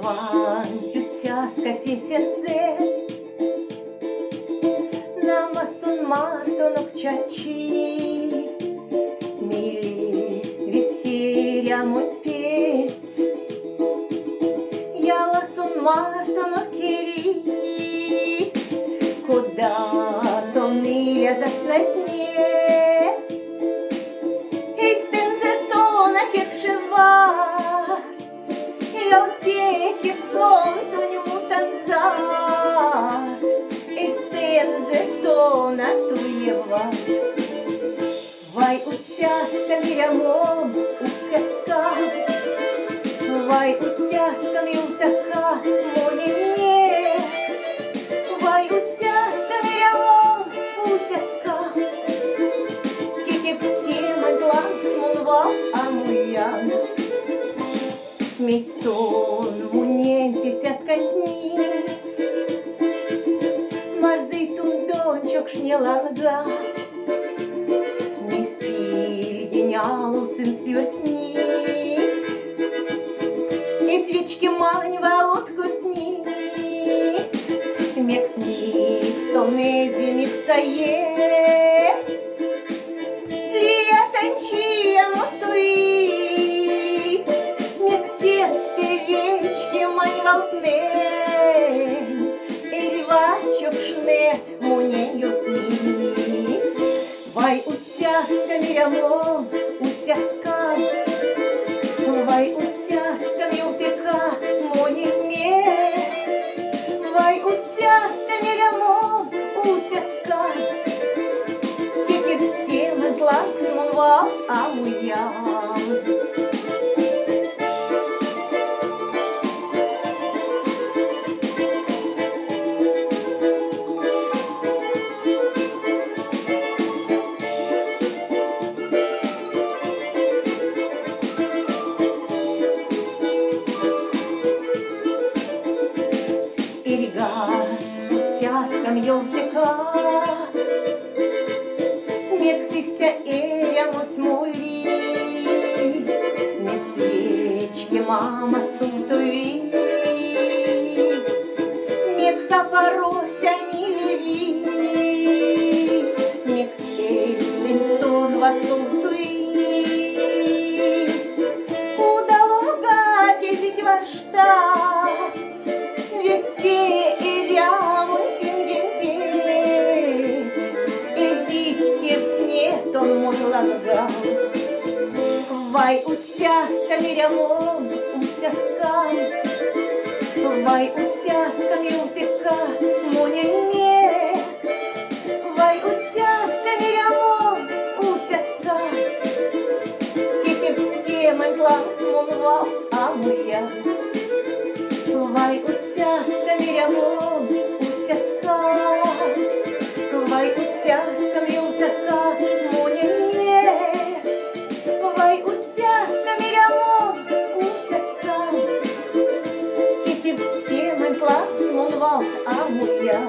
Ванцю цяска сє серце, на масон мартонок чачі, милі весілля мой пець, я ласон мартонок кері, куда то ниля заснетне, que son tu mutanzar, estenze tona tuєва. Вай уцяска мірямом, уцяска, вай уцяска мілтака, монімекс, вай уцяска мірямом, уцяска, тільки б стіма глак смолва амуян. Містон мунєнці цяткатніць, мазитун дончок шнєланга, міс пільгінялу син святніць, і свічки мань володкутніць, мікс-мікс, тонезі міксає, лєтанчія мотуїць, Волтнен, рівачок шне мунєньотніць. Вай уцяска мірямом, уцяска, вай уцяска мілтика, монімекс, вай уцяска мірямом, уцяска, тільки б стіми глак смолва амуян. Ірга уцяскам йовтика, мексистя ерямось молі, мекс свічки мама стутові, мекса порося нілеві, мекс естин тон васунтуїць, удалога кезить варшта, Вай уцяска мірямом, уцяска, вай уцяска мілтика, монімекс, вай уцяска мірямом, уцяска, тільки б стімен глак смолва амуя. Вай уцяска мірямом, уцяска, вай уцяска мілтика, монімекс, вай уцяска мірямом, уцяска, тільки б стімен глак смолва амуя.